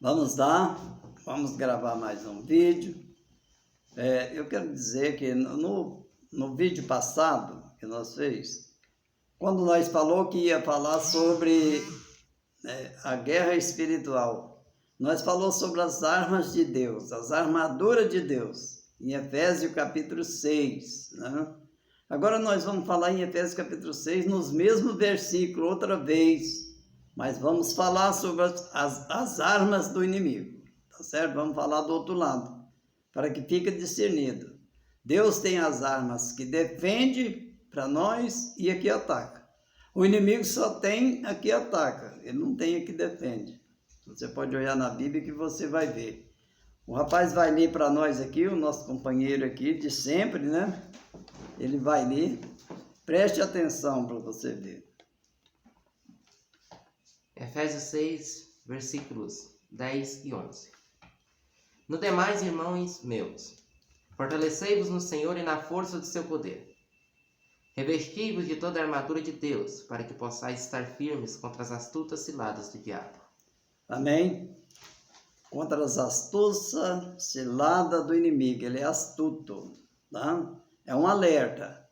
Vamos lá, vamos gravar mais um vídeo. Eu quero dizer que no vídeo passado que nós fez, quando nós falou que ia falar sobre a guerra espiritual, nós falou sobre as armas de Deus, as armaduras de Deus, em Efésios capítulo 6, né? Agora nós vamos falar em Efésios capítulo 6, nos mesmos versículos, outra vez, mas vamos falar sobre as armas do inimigo, tá certo? Vamos falar do outro lado, para que fique discernido. Deus tem as armas que defende para nós e a que ataca. O inimigo só tem a que ataca, ele não tem a que defende. Você pode olhar na Bíblia que você vai ver. O rapaz vai ler para nós aqui, o nosso companheiro aqui de sempre, né? Ele vai ler, preste atenção para você ver. Efésios 6, versículos 10 e 11. No demais, irmãos meus, fortalecei-vos no Senhor e na força do seu poder. Revesti-vos de toda a armadura de Deus, para que possais estar firmes contra as astutas ciladas do diabo. Amém? Contra as astutas ciladas do inimigo, ele é astuto, tá? É um alerta.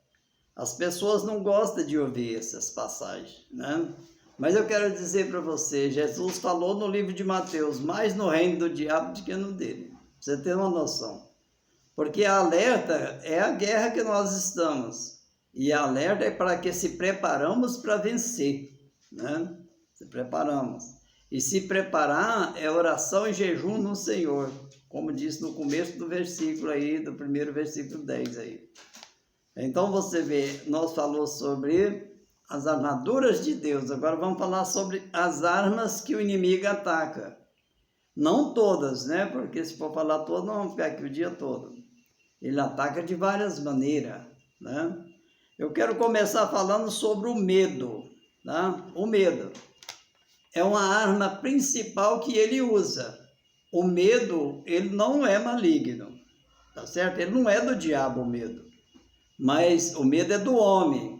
As pessoas não gostam de ouvir essas passagens, né? Mas eu quero dizer para você, Jesus falou no livro de Mateus, mais no reino do diabo do que no dele. Você tem uma noção. Porque a alerta é a guerra que nós estamos. E a alerta é para que se preparamos para vencer, né? Se preparamos. E se preparar é oração e jejum no Senhor, como disse no começo do versículo aí, do primeiro versículo 10 aí. Então você vê, nós falamos sobre as armaduras de Deus, agora vamos falar sobre as armas que o inimigo ataca. Não todas, né? Porque se for falar todas, nós vamos ficar aqui o dia todo. Ele ataca de várias maneiras, né? Eu quero começar falando sobre o medo, tá? O medo é uma arma principal que ele usa. O medo, ele não é maligno, tá certo? Ele não é do diabo, o medo. Mas o medo é do homem.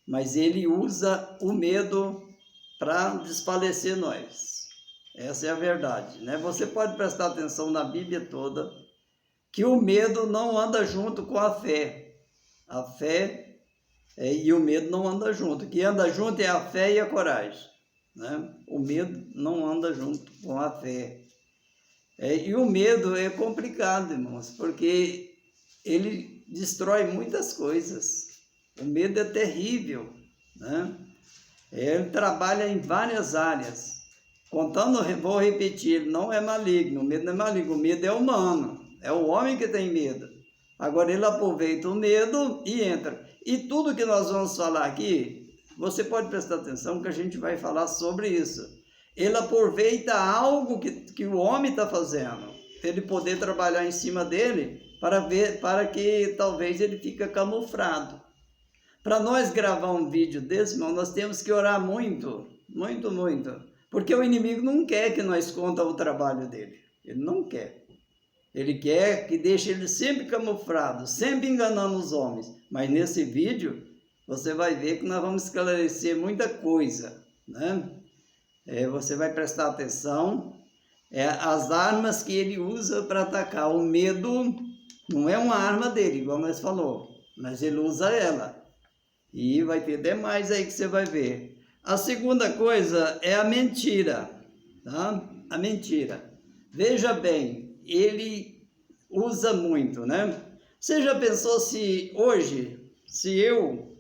Mas ele usa o medo para desfalecer nós. Essa é a verdade, né? Você pode prestar atenção na Bíblia toda, que o medo não anda junto com a fé. A fé e o medo não andam junto. O que anda junto é a fé e a coragem, né? O medo não anda junto com a fé. E o medo é complicado, irmãos, porque ele destrói muitas coisas. O medo é terrível, né? Ele trabalha em várias áreas. Contando, vou repetir, ele não é maligno, o medo não é maligno, o medo é humano, é o homem que tem medo. Agora ele aproveita o medo e entra. E tudo que nós vamos falar aqui, você pode prestar atenção que a gente vai falar sobre isso. Ele aproveita algo que o homem está fazendo, para ele poder trabalhar em cima dele, para que talvez ele fique camuflado. Para nós gravar um vídeo desse, irmão, nós temos que orar muito, muito, muito. Porque o inimigo não quer que nós contemos o trabalho dele. Ele não quer. Ele quer que deixe ele sempre camuflado, sempre enganando os homens. Mas nesse vídeo, você vai ver que nós vamos esclarecer muita coisa, né? Você vai prestar atenção. As armas que ele usa para atacar. O medo não é uma arma dele, igual nós falou, mas ele usa ela. E vai ter demais aí que você vai ver. A segunda coisa é a mentira, tá? A mentira. Veja bem, ele usa muito, né? Você já pensou se hoje, se eu,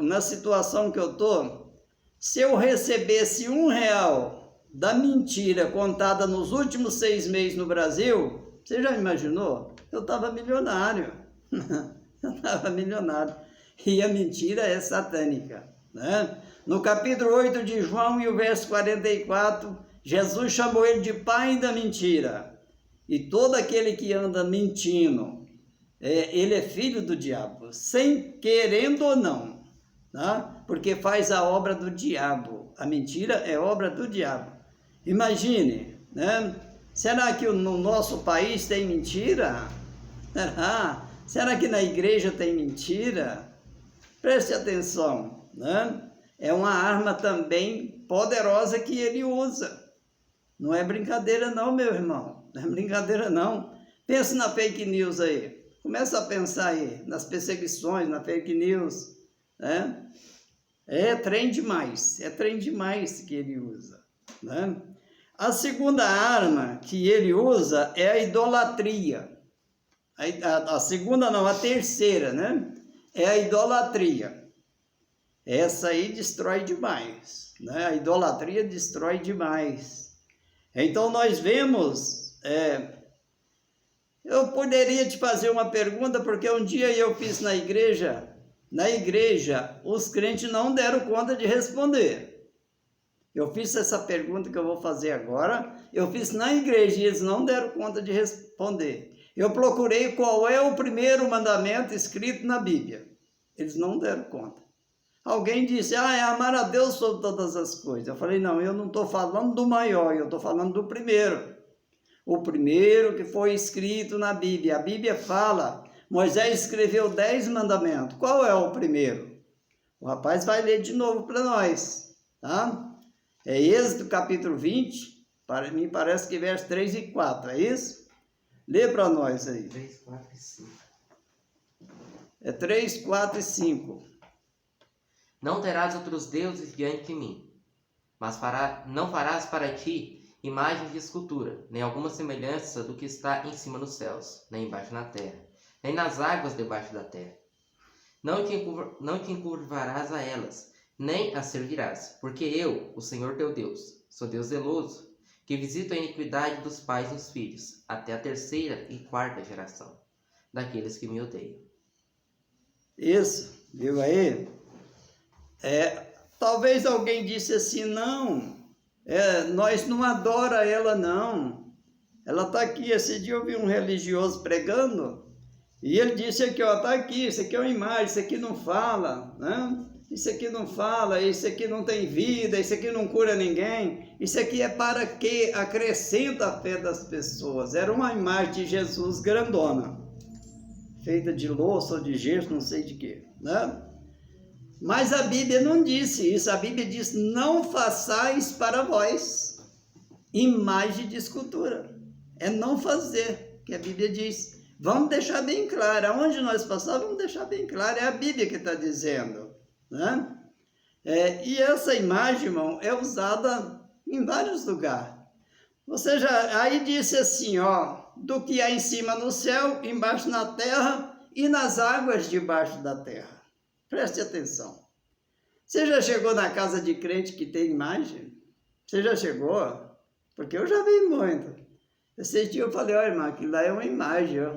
na situação que eu estou, se eu recebesse R$1 da mentira contada nos últimos 6 meses no Brasil, você já imaginou? Eu estava milionário. Eu estava milionário. E a mentira é satânica, né? No capítulo 8 de João, e o verso 44, Jesus chamou ele de pai da mentira. E todo aquele que anda mentindo, ele é filho do diabo, sem querendo ou não, tá? Porque faz a obra do diabo. A mentira é obra do diabo. Imagine, né? Será que no nosso país tem mentira? Será que na igreja tem mentira? Preste atenção, né? É uma arma também poderosa que ele usa. Não é brincadeira não, meu irmão. Não é brincadeira não. Pensa na fake news aí. Começa a pensar aí nas perseguições, na fake news, né? É trem demais que ele usa, né? A segunda arma que ele usa é a idolatria. A segunda não, a terceira, né? É a idolatria. Essa aí destrói demais, né? A idolatria destrói demais. Então nós vemos, eu poderia te fazer uma pergunta, porque um dia eu fiz na igreja, os crentes não deram conta de responder. Eu fiz essa pergunta que eu vou fazer agora, eu fiz na igreja e eles não deram conta de responder. Eu procurei qual é o primeiro mandamento escrito na Bíblia. Eles não deram conta. Alguém disse, é amar a Deus sobre todas as coisas. Eu falei, não, eu não estou falando do maior, eu estou falando do primeiro. O primeiro que foi escrito na Bíblia. A Bíblia fala, Moisés escreveu 10 mandamentos. Qual é o primeiro? O rapaz vai ler de novo para nós, tá? É Êxodo capítulo 20, para mim parece que versos 3 e 4, é isso? Lê para nós aí. 3, 4 e 5. É 3, 4 e 5. Não terás outros deuses diante de mim, mas não farás para ti imagens de escultura, nem alguma semelhança do que está em cima nos céus, nem embaixo na terra, nem nas águas debaixo da terra. Não te encurvarás a elas, nem as servirás, porque eu, o Senhor teu Deus, sou Deus zeloso, que visito a iniquidade dos pais nos filhos, até a 3ª e 4ª geração, daqueles que me odeiam. Isso, viu aí? Talvez alguém disse assim, não, nós não adora ela não. Ela está aqui, esse dia eu vi um religioso pregando, e ele disse aqui, ó, está aqui, isso aqui é uma imagem, isso aqui não fala, né? Isso aqui não fala, isso aqui não tem vida, isso aqui não cura ninguém, isso aqui é para que acrescenta a fé das pessoas. Era uma imagem de Jesus grandona, feita de louça ou de gesso, não sei de quê, né? Mas a Bíblia não disse isso, a Bíblia diz, não façais para vós imagem de escultura. É não fazer, que a Bíblia diz. Vamos deixar bem claro, aonde nós passamos, vamos deixar bem claro, é a Bíblia que está dizendo, né? E essa imagem, irmão, é usada em vários lugares. Você já, aí disse assim, ó, do que há em cima no céu, embaixo na terra e nas águas debaixo da terra. Preste atenção. Você já chegou na casa de crente que tem imagem? Você já chegou? Porque eu já vi muito. Esse dia eu falei, ó irmão, aquilo lá é uma imagem, ó.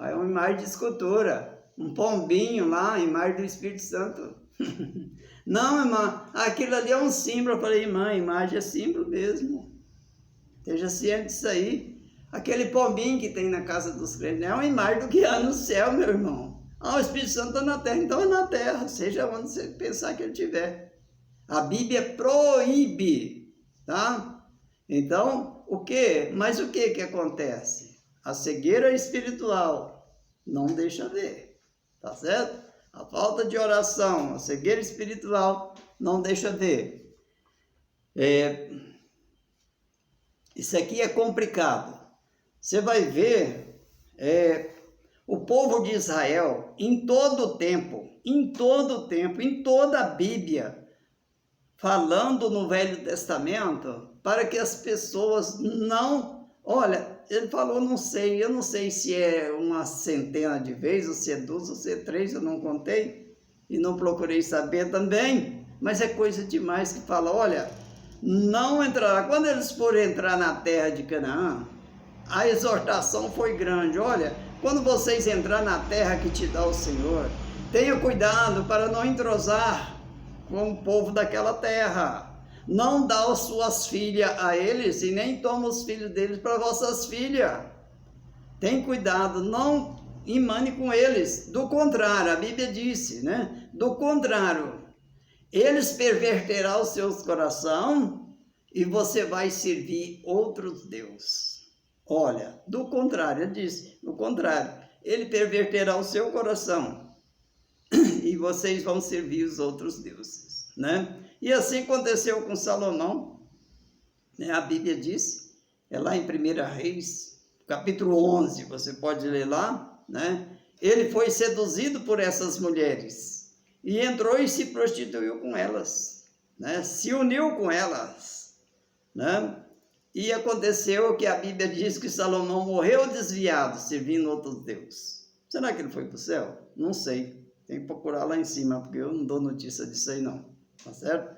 É uma imagem de escultura. Um pombinho lá, imagem do Espírito Santo. Não, irmã, aquilo ali é um símbolo. Eu falei, irmã, a imagem é símbolo mesmo. Esteja ciente disso aí. Aquele pombinho que tem na casa dos crentes não é uma imagem do que há no céu, meu irmão. O Espírito Santo está na terra, então é na terra, seja onde você pensar que ele estiver. A Bíblia proíbe, tá? Então, o que? Mas o que acontece? A cegueira espiritual não deixa ver, tá certo? A falta de oração, a cegueira espiritual não deixa ver. Isso aqui é complicado. Você vai ver, o povo de Israel, em todo o tempo, em toda a Bíblia, falando no Velho Testamento, para que as pessoas não... Olha, ele falou, eu não sei se é uma centena de vezes, ou se é 2, ou se é 3, eu não contei, e não procurei saber também, mas é coisa demais que fala, olha, não entrará. Quando eles forem entrar na terra de Canaã, a exortação foi grande, olha, quando vocês entrar na terra que te dá o Senhor, tenha cuidado para não entrosar com o povo daquela terra. Não dá as suas filhas a eles e nem toma os filhos deles para vossas filhas. Tem cuidado, não emane com eles. Do contrário, a Bíblia disse, né? Do contrário, eles perverterão os seus corações e você vai servir outros deuses. Olha, do contrário, ele disse, do contrário, ele perverterá o seu coração e vocês vão servir os outros deuses, né? E assim aconteceu com Salomão, A Bíblia diz, é lá em 1 Reis, capítulo 11, você pode ler lá, né? Ele foi seduzido por essas mulheres e entrou e se prostituiu com elas, né? Se uniu com elas, né? E aconteceu que a Bíblia diz que Salomão morreu desviado, servindo outros deuses. Será que ele foi para o céu? Não sei. Tem que procurar lá em cima, porque eu não dou notícia disso aí não. Tá certo?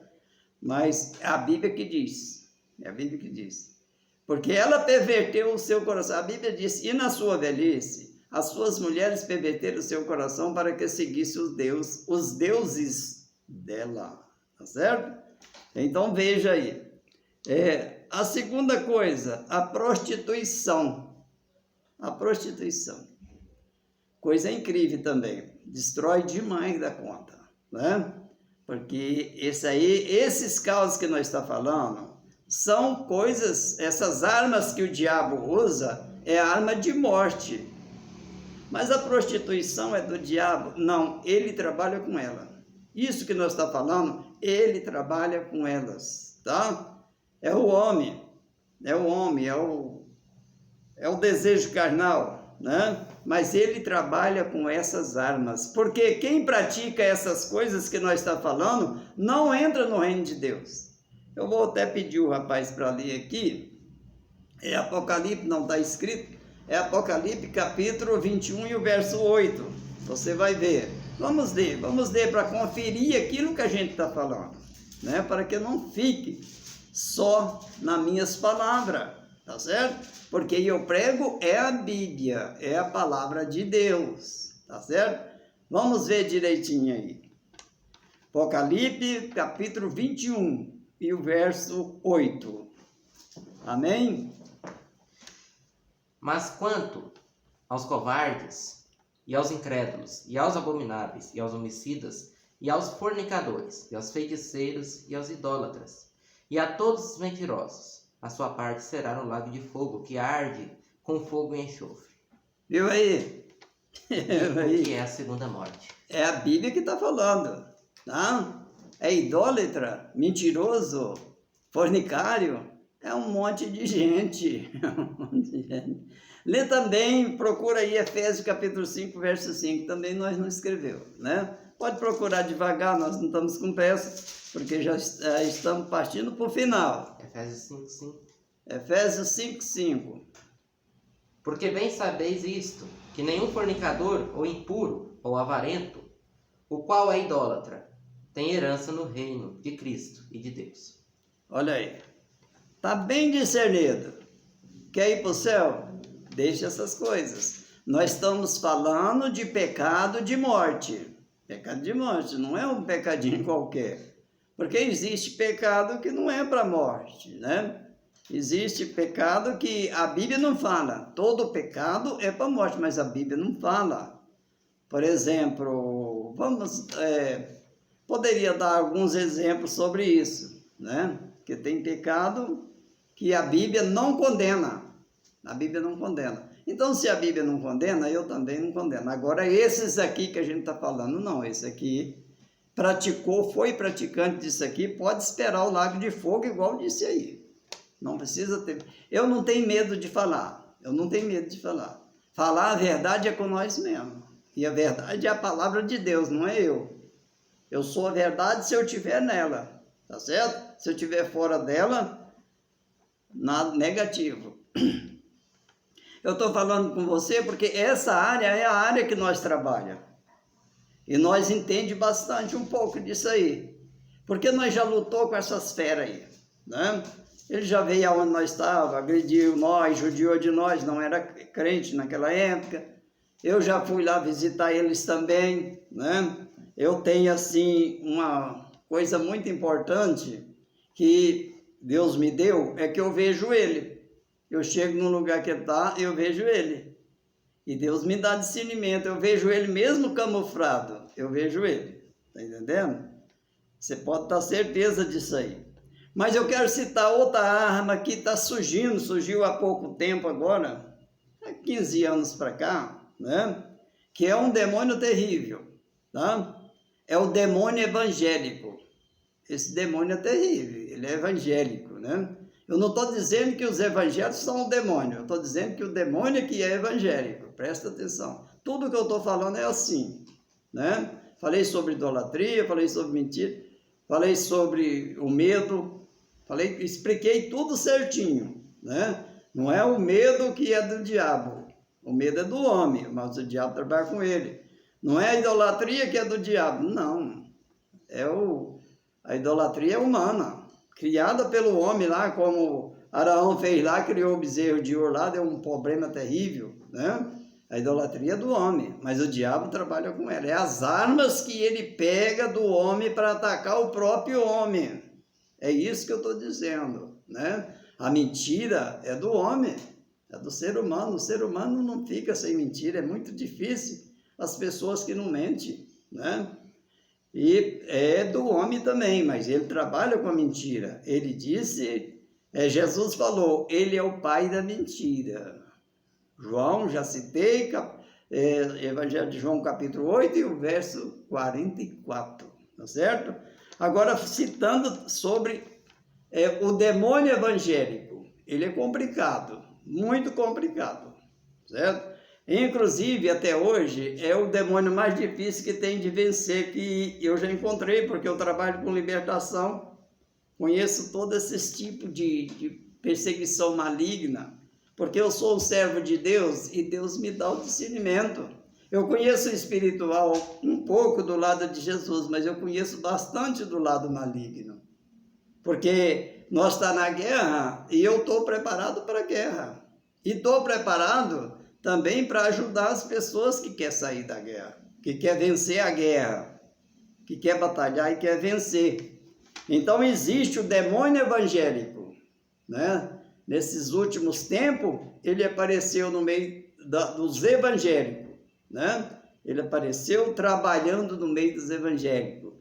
Mas é a Bíblia que diz. É a Bíblia que diz. Porque ela perverteu o seu coração. A Bíblia diz, e na sua velhice, as suas mulheres perverteram o seu coração para que seguisse os deuses dela. Tá certo? Então veja aí. A segunda coisa, a prostituição. A prostituição. Coisa incrível também. Destrói demais da conta, né? Porque esses caos que nós estamos falando, são coisas, essas armas que o diabo usa, é arma de morte. Mas a prostituição é do diabo? Não, ele trabalha com ela. Isso que nós estamos falando, ele trabalha com elas, tá? É o homem, é o desejo carnal, né? Mas ele trabalha com essas armas, porque quem pratica essas coisas que nós estamos falando, não entra no reino de Deus. Eu vou até pedir o rapaz para ler aqui, é Apocalipse, não está escrito, é Apocalipse capítulo 21 e o verso 8, você vai ver. Vamos ler para conferir aquilo que a gente está falando, né? Para que não fique só nas minhas palavras, tá certo? Porque eu prego é a Bíblia, é a palavra de Deus, tá certo? Vamos ver direitinho aí. Apocalipse, capítulo 21 e o verso 8. Amém? Mas quanto aos covardes, e aos incrédulos, e aos abomináveis, e aos homicidas, e aos fornicadores, e aos feiticeiros, e aos idólatras, e a todos os mentirosos, a sua parte será no lago de fogo, que arde com fogo e enxofre. Viu aí? O que é a segunda morte? É a Bíblia que está falando, tá? É idólatra, mentiroso, fornicário, é um monte de gente. Lê também, procura aí Efésios capítulo 5, verso 5, também nós não escreveu, né? Pode procurar devagar, nós não estamos com pressa, porque já estamos partindo para o final. Efésios 5:5. Efésios 5:5. Porque bem sabeis isto, que nenhum fornicador, ou impuro, ou avarento, o qual é idólatra, tem herança no reino de Cristo e de Deus. Olha aí, está bem discernido. Quer ir para o céu? Deixa essas coisas. Nós estamos falando de pecado de morte. Pecado de morte, não é um pecadinho qualquer. Porque existe pecado que não é para morte, né? Existe pecado que a Bíblia não fala. Todo pecado é para morte, mas a Bíblia não fala. Por exemplo, poderia dar alguns exemplos sobre isso, né? Que tem pecado que a Bíblia não condena. A Bíblia não condena. Então, se a Bíblia não condena, eu também não condeno. Agora, esses aqui que a gente está falando, não. Esse aqui foi praticante disso aqui, pode esperar o lago de fogo, igual disse aí. Não precisa ter... Eu não tenho medo de falar. Eu não tenho medo de falar. Falar a verdade é com nós mesmos. E a verdade é a palavra de Deus, não é eu. Eu sou a verdade se eu estiver nela. Tá certo? Se eu estiver fora dela, nada negativo. Eu estou falando com você porque essa área é a área que nós trabalhamos. E nós entendemos bastante um pouco disso aí. Porque nós já lutou com essas feras aí, né? Ele já veio aonde nós estávamos, agrediu nós, judiou de nós, não era crente naquela época. Eu já fui lá visitar eles também, né? Eu tenho, assim, uma coisa muito importante que Deus me deu, é que eu vejo ele. Eu chego num lugar que ele está, eu vejo ele. E Deus me dá discernimento. Eu vejo ele mesmo camuflado. Eu vejo ele. Está entendendo? Você pode estar certeza disso aí. Mas eu quero citar outra arma que está surgiu há pouco tempo agora, há 15 anos para cá, né? Que é um demônio terrível, tá? É o demônio evangélico. Esse demônio é terrível, ele é evangélico, né? Eu não estou dizendo que os evangélicos são o demônio, eu estou dizendo que o demônio é que é evangélico, presta atenção. Tudo que eu estou falando é assim, né? Falei sobre idolatria, falei sobre mentira, falei sobre o medo, expliquei tudo certinho, né? Não é o medo que é do diabo, o medo é do homem, mas o diabo trabalha com ele. Não é a idolatria que é do diabo, não. A idolatria é humana, criada pelo homem lá, como Araão fez lá, criou o bezerro de ouro lá, deu um problema terrível, né? A idolatria é do homem, mas o diabo trabalha com ela. É as armas que ele pega do homem para atacar o próprio homem. É isso que eu estou dizendo, né? A mentira é do homem, é do ser humano. O ser humano não fica sem mentira, é muito difícil as pessoas que não mentem, né? E é do homem também, mas ele trabalha com a mentira. Ele disse, Jesus falou, ele é o pai da mentira. João, já citei, Evangelho de João, capítulo 8, e o verso 44, tá certo? Agora, citando sobre o demônio evangélico, ele é complicado, muito complicado, certo? Inclusive, até hoje, é o demônio mais difícil que tem de vencer, que eu já encontrei, porque eu trabalho com libertação, conheço todos esses tipos de perseguição maligna, porque eu sou um servo de Deus e Deus me dá o discernimento. Eu conheço o espiritual um pouco do lado de Jesus, mas eu conheço bastante do lado maligno, porque nós estamos na guerra e eu estou preparado para a guerra, e estou preparado também para ajudar as pessoas que querem sair da guerra, que querem vencer a guerra, que querem batalhar e querem vencer. Então existe o demônio evangélico, né? Nesses últimos tempos, ele apareceu no meio dos evangélicos, né? Ele apareceu trabalhando no meio dos evangélicos,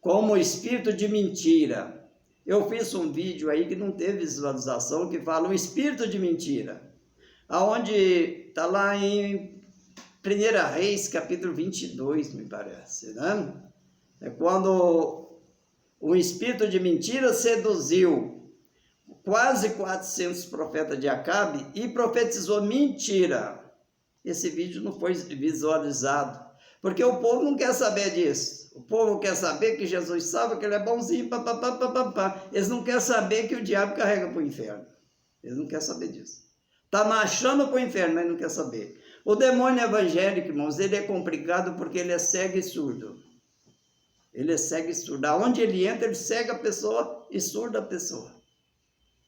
como espírito de mentira. Eu fiz um vídeo aí que não teve visualização, que fala o espírito de mentira, aonde está lá em 1 Reis, capítulo 22, me parece, né? É quando o espírito de mentira seduziu quase 400 profetas de Acabe e profetizou mentira. Esse vídeo não foi visualizado, porque o povo não quer saber disso. O povo quer saber que Jesus salva, que ele é bonzinho, papapá. Eles não querem saber que o diabo carrega para o inferno. Eles não querem saber disso. Está marchando para o inferno, mas não quer saber. O demônio evangélico, irmãos, ele é complicado porque ele é cego e surdo. Ele é cego e surdo. Aonde ele entra, ele cega a pessoa e surda a pessoa.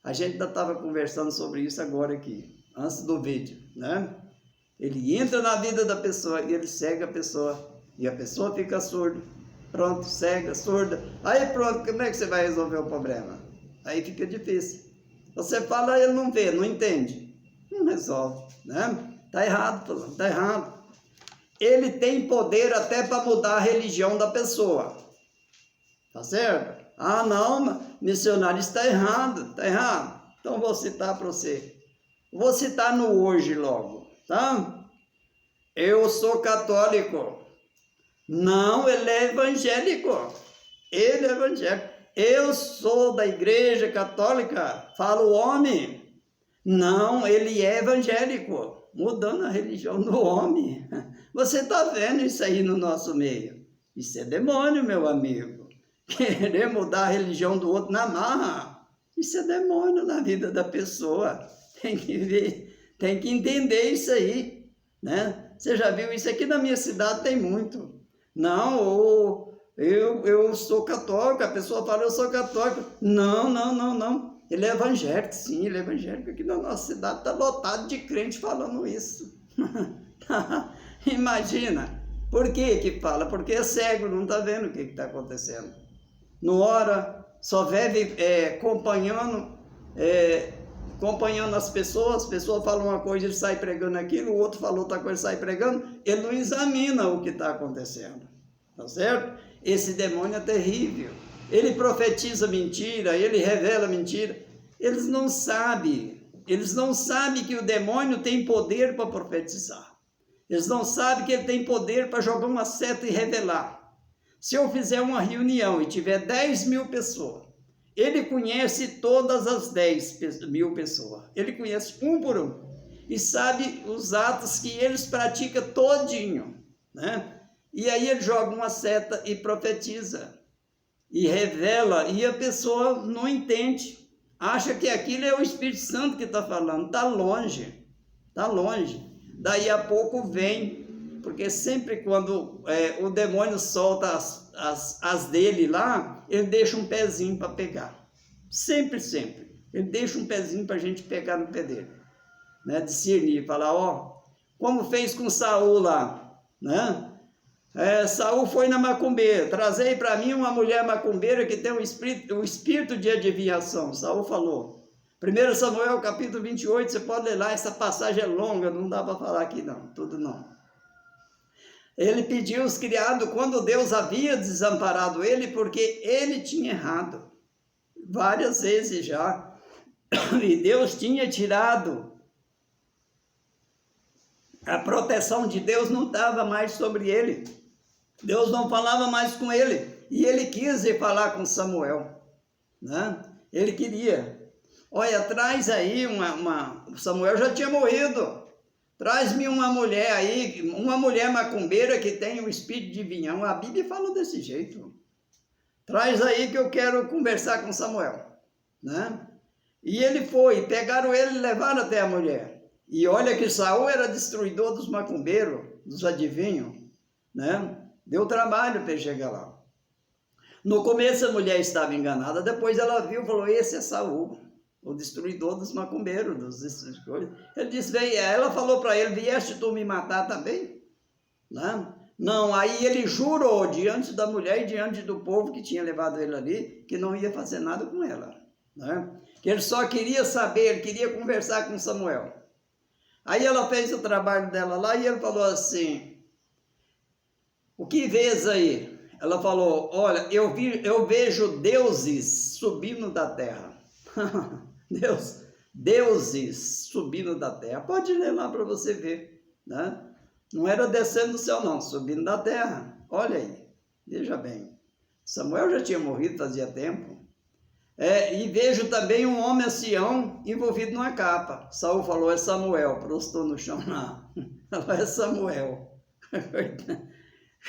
A gente ainda estava conversando sobre isso agora aqui, antes do vídeo, né? Ele entra na vida da pessoa e ele cega a pessoa. E a pessoa fica surda. Pronto, cega, surda. Aí pronto, como é que você vai resolver o problema? Aí fica difícil. Você fala, ele não vê, não entende. Não resolve, né? Está errado, está errado. Ele tem poder até para mudar a religião da pessoa. Tá certo? Ah, não, missionário, está errado, está errado. Então vou citar para você. Vou citar no hoje logo, tá? Eu sou católico. Não, ele é evangélico. Ele é evangélico. Eu sou da igreja católica. Falo homem. Não, ele é evangélico. Mudando a religião do homem. Você está vendo isso aí no nosso meio? Isso é demônio, meu amigo. Querer mudar a religião do outro na marra. Isso é demônio na vida da pessoa. Tem que ver, tem que entender isso aí, né? Você já viu isso aqui na minha cidade? Tem muito. Não, eu sou católico. A pessoa fala, eu sou católico. Não. Ele é evangélico, sim, ele é evangélico. Aqui na nossa cidade está lotado de crente falando isso. Imagina. Por que fala? Porque é cego, não está vendo o que está acontecendo. Não ora, só vive acompanhando as pessoas falam uma coisa, ele sai pregando aquilo, o outro falou outra coisa, sai pregando, ele não examina o que está acontecendo, tá certo? Esse demônio é terrível, ele profetiza mentira, ele revela mentira, eles não sabem que o demônio tem poder para profetizar, eles não sabem que ele tem poder para jogar uma seta e revelar. Se eu fizer uma reunião e tiver 10.000 pessoas, Ele conhece todas as 10.000 pessoas. Ele conhece um por um. E sabe os atos que eles praticam todinho, né? E aí ele joga uma seta e profetiza. E revela, e a pessoa não entende. Acha que aquilo é o Espírito Santo que está falando. Está longe. Está longe. Daí a pouco vem, porque sempre quando o demônio solta as dele lá, ele deixa um pezinho para pegar. Sempre, sempre. Ele deixa um pezinho para a gente pegar no pé dele. Né? Discernir, falar, ó, como fez com Saul lá, né? Saul foi na macumbeira, trazei para mim uma mulher macumbeira que tem um espírito de adivinhação. Saul falou. 1 Samuel capítulo 28, você pode ler lá, essa passagem é longa, não dá para falar aqui não, tudo não. Ele pediu os criados quando Deus havia desamparado ele, porque ele tinha errado várias vezes já, e Deus tinha tirado. A proteção de Deus não estava mais sobre ele. Deus não falava mais com ele. E ele quis ir falar com Samuel, né? Ele queria. Olha, traz aí Samuel já tinha morrido. Traz-me uma mulher aí, uma mulher macumbeira que tem o espírito de vinhão. A Bíblia fala desse jeito. Traz aí que eu quero conversar com Samuel, né? E ele foi, pegaram ele e levaram até a mulher. E olha que Saul era destruidor dos macumbeiros, dos adivinhos, né? Deu trabalho para ele chegar lá. No começo a mulher estava enganada, depois ela viu e falou, esse é Saul, o destruidor dos macumbeiros, coisas. Ele disse, ela falou para ele, vieste tu me matar também? Né? Não, aí ele jurou diante da mulher e diante do povo que tinha levado ele ali, que não ia fazer nada com ela. Né? Que ele só queria saber, ele queria conversar com Samuel. Aí ela fez o trabalho dela lá e ele falou assim, o que vês aí? Ela falou, olha, eu vejo deuses subindo da terra. Deuses subindo da terra. Pode ler lá para você ver, né? Não era descendo do céu não, subindo da terra. Olha aí, veja bem. Samuel já tinha morrido fazia tempo. E vejo também um homem ancião envolvido numa capa. Saul falou, é Samuel, prostou no chão lá. Ela é Samuel.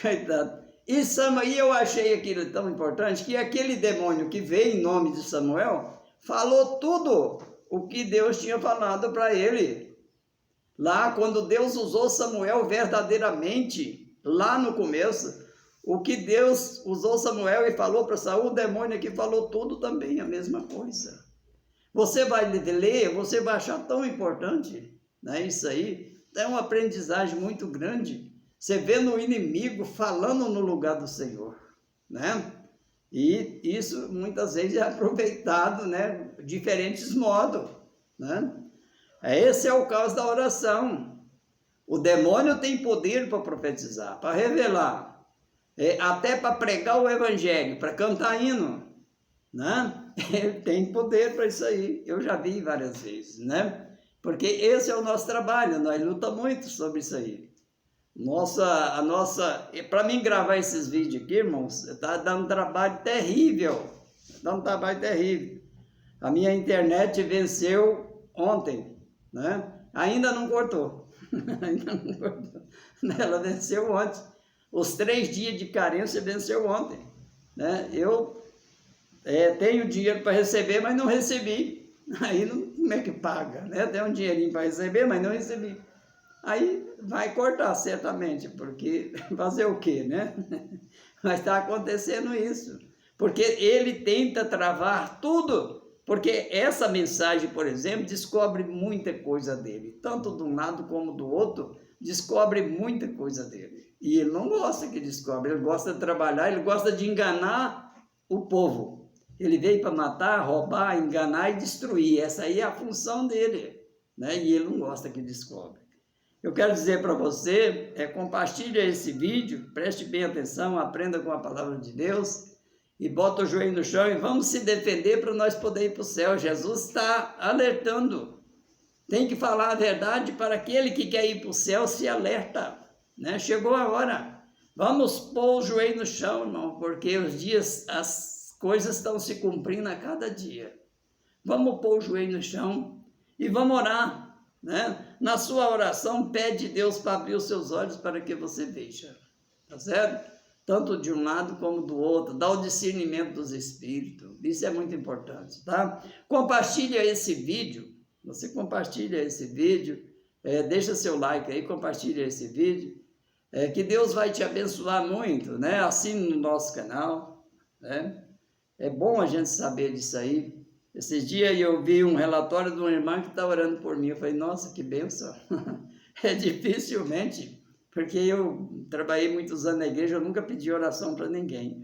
Coitado. E eu achei aquilo tão importante que aquele demônio que veio em nome de Samuel falou tudo o que Deus tinha falado para ele. Lá, quando Deus usou Samuel verdadeiramente, lá no começo, o que Deus usou Samuel e falou para Saul, o demônio aqui falou tudo também, a mesma coisa. Você vai ler, você vai achar tão importante, né? Isso aí é uma aprendizagem muito grande. Você vê no inimigo falando no lugar do Senhor, né? E isso muitas vezes é aproveitado, né? De diferentes modos, né? Esse é o caso da oração. O demônio tem poder para profetizar, para revelar, até para pregar o evangelho, para cantar hino, né? Ele tem poder para isso aí. Eu já vi várias vezes, né? Porque esse é o nosso trabalho, nós lutamos muito sobre isso aí. Para mim gravar esses vídeos aqui, irmãos, está dando um trabalho terrível. Dando um trabalho terrível. A minha internet venceu ontem, né? Ainda não cortou. Ainda não cortou. Ela venceu ontem. Os 3 dias de carência venceu ontem, né? Eu tenho dinheiro para receber, mas não recebi. Aí como é que paga, né? Tem um dinheirinho para receber, mas não recebi. Aí vai cortar certamente, porque fazer o quê, né? Mas está acontecendo isso, porque ele tenta travar tudo, porque essa mensagem, por exemplo, descobre muita coisa dele, tanto de um lado como do outro, descobre muita coisa dele. E ele não gosta que descobre, ele gosta de trabalhar, ele gosta de enganar o povo. Ele veio para matar, roubar, enganar e destruir, essa aí é a função dele, né? E ele não gosta que descobre. Eu quero dizer para você, compartilhe esse vídeo, preste bem atenção, aprenda com a palavra de Deus e bota o joelho no chão e vamos se defender para nós poder ir para o céu. Jesus está alertando. Tem que falar a verdade para aquele que quer ir para o céu, se alerta, né? Chegou a hora. Vamos pôr o joelho no chão, irmão, porque os dias, as coisas estão se cumprindo a cada dia. Vamos pôr o joelho no chão e vamos orar, né? Na sua oração, pede a Deus para abrir os seus olhos para que você veja, tá certo? Tanto de um lado como do outro, dá o discernimento dos espíritos, isso é muito importante, tá? Compartilha esse vídeo, você compartilha esse vídeo, deixa seu like aí, compartilha esse vídeo, que Deus vai te abençoar muito, né? Assine no nosso canal, né? É bom a gente saber disso aí. Esses dias eu vi um relatório de uma irmã que está orando por mim, eu falei, nossa, que bênção. Dificilmente, porque eu trabalhei muitos anos na igreja, eu nunca pedi oração para ninguém.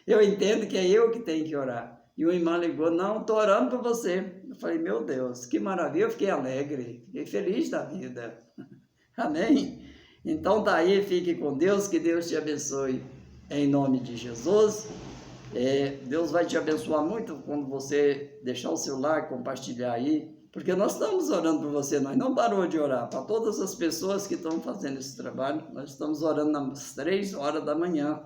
Eu entendo que é eu que tenho que orar. E uma irmã ligou, não, estou orando por você. Eu falei, meu Deus, que maravilha, eu fiquei alegre, fiquei feliz da vida. Amém? Então tá aí, fique com Deus, que Deus te abençoe em nome de Jesus. Deus vai te abençoar muito quando você deixar o seu like, compartilhar aí, porque nós estamos orando por você, nós não parou de orar, para todas as pessoas que estão fazendo esse trabalho, nós estamos orando às 3 horas da manhã,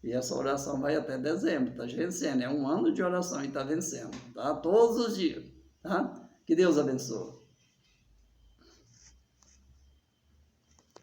e essa oração vai até dezembro, está vencendo, é um ano de oração e está vencendo, tá? Todos os dias, tá? Que Deus abençoe.